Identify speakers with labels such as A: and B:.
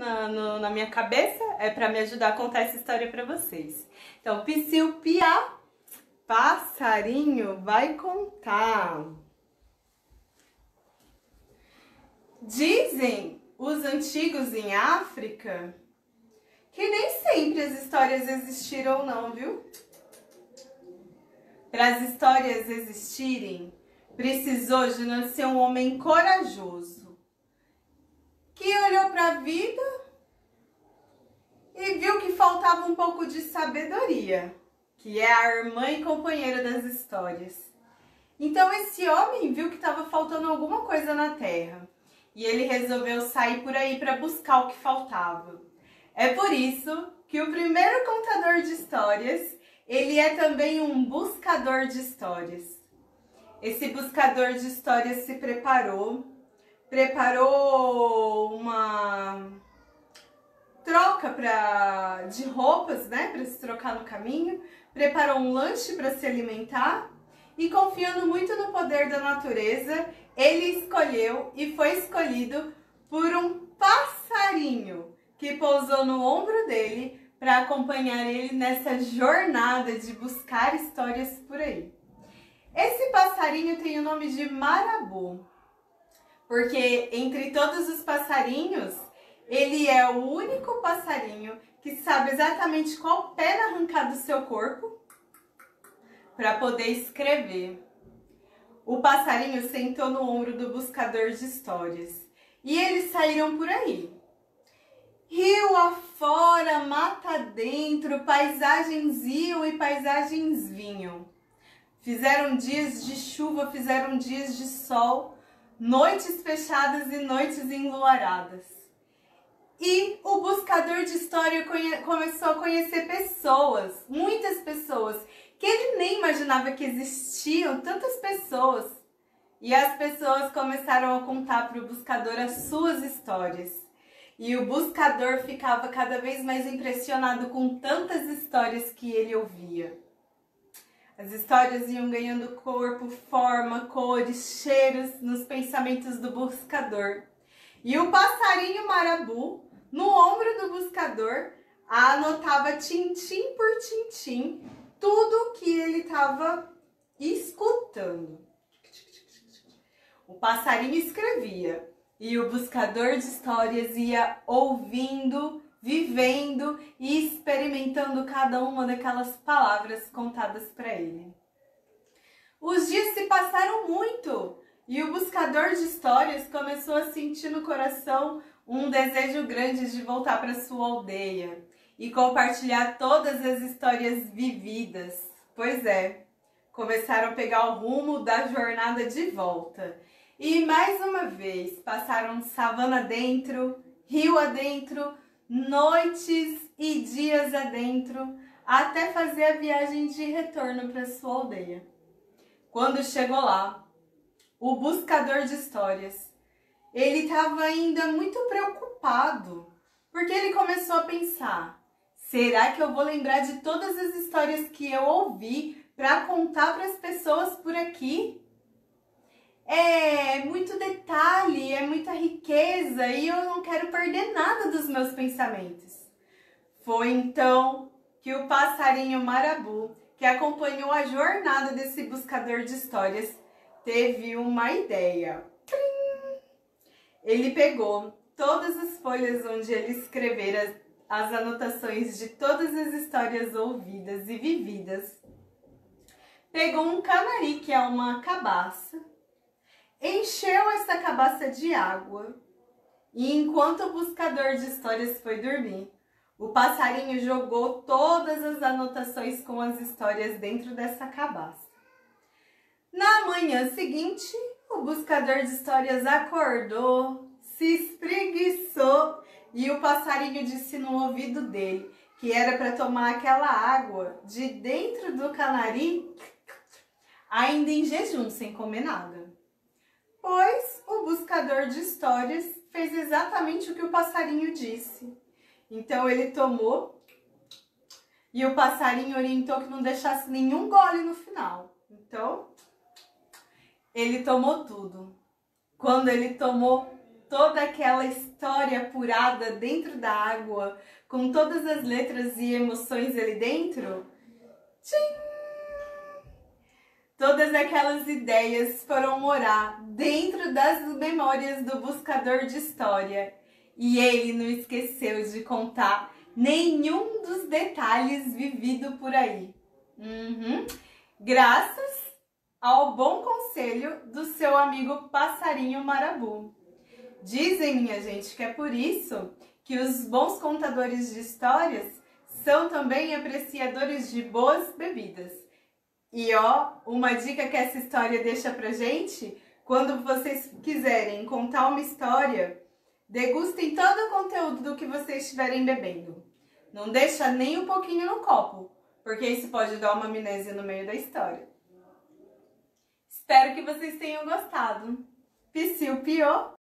A: na minha cabeça, é para me ajudar a contar essa história para vocês. Então, Psiu-piá, passarinho vai contar. Dizem os antigos em África que nem sempre as histórias existiram não, viu? Para as histórias existirem, precisou de nascer um homem corajoso, que olhou para a vida e viu que faltava um pouco de sabedoria, que é a irmã e companheira das histórias. Então esse homem viu que estava faltando alguma coisa na terra e ele resolveu sair por aí para buscar o que faltava. É por isso que o primeiro contador de histórias, ele é também um buscador de histórias. Esse buscador de histórias se preparou uma troca de roupas, né, para se trocar no caminho, preparou um lanche para se alimentar e, confiando muito no poder da natureza, ele escolheu e foi escolhido por um passarinho que pousou no ombro dele para acompanhar ele nessa jornada de buscar histórias por aí. Esse passarinho tem o nome de Marabu, porque entre todos os passarinhos, ele é o único passarinho que sabe exatamente qual pena arrancar do seu corpo para poder escrever. O passarinho sentou no ombro do buscador de histórias e eles saíram por aí. Rio afora, mata dentro, paisagens iam e paisagens vinham. Fizeram dias de chuva, fizeram dias de sol, noites fechadas e noites enluaradas. E o buscador de história começou a conhecer pessoas, muitas pessoas, que ele nem imaginava que existiam tantas pessoas. E as pessoas começaram a contar para o buscador as suas histórias. E o buscador ficava cada vez mais impressionado com tantas histórias que ele ouvia. As histórias iam ganhando corpo, forma, cores, cheiros nos pensamentos do buscador. E o passarinho Marabu, no ombro do buscador, anotava tintim por tintim tudo que ele estava escutando. O passarinho escrevia e o buscador de histórias ia ouvindo, vivendo e experimentando cada uma daquelas palavras contadas para ele. Os dias se passaram muito e o buscador de histórias começou a sentir no coração um desejo grande de voltar para sua aldeia e compartilhar todas as histórias vividas. Pois é, começaram a pegar o rumo da jornada de volta. E mais uma vez passaram savana adentro, rio adentro, noites e dias adentro, até fazer a viagem de retorno para sua aldeia. Quando chegou lá, o buscador de histórias, ele estava ainda muito preocupado, porque ele começou a pensar: será que eu vou lembrar de todas as histórias que eu ouvi para contar para as pessoas por aqui? É muito detalhe, é muita riqueza e eu não quero perder nada dos meus pensamentos. Foi então que o passarinho Marabu, que acompanhou a jornada desse buscador de histórias, teve uma ideia. Ele pegou todas as folhas onde ele escrevera as anotações de todas as histórias ouvidas e vividas. Pegou um canari, que é uma cabaça, encheu essa cabaça de água e, enquanto o buscador de histórias foi dormir, o passarinho jogou todas as anotações com as histórias dentro dessa cabaça. Na manhã seguinte, o buscador de histórias acordou, se espreguiçou e o passarinho disse no ouvido dele que era para tomar aquela água de dentro do canari, ainda em jejum, sem comer nada. Pois o buscador de histórias fez exatamente o que o passarinho disse. Então ele tomou e o passarinho orientou que não deixasse nenhum gole no final. Então ele tomou tudo. Quando ele tomou toda aquela história apurada dentro da água, com todas as letras e emoções ali dentro? Tchim! Todas aquelas ideias foram morar dentro das memórias do buscador de história. E ele não esqueceu de contar nenhum dos detalhes vivido por aí. Graças ao bom conselho do seu amigo passarinho Marabu. Dizem, minha gente, que é por isso que os bons contadores de histórias são também apreciadores de boas bebidas. E ó, uma dica que essa história deixa pra gente: quando vocês quiserem contar uma história, degustem todo o conteúdo do que vocês estiverem bebendo. Não deixa nem um pouquinho no copo, porque isso pode dar uma amnésia no meio da história. Espero que vocês tenham gostado. Psiu Piô!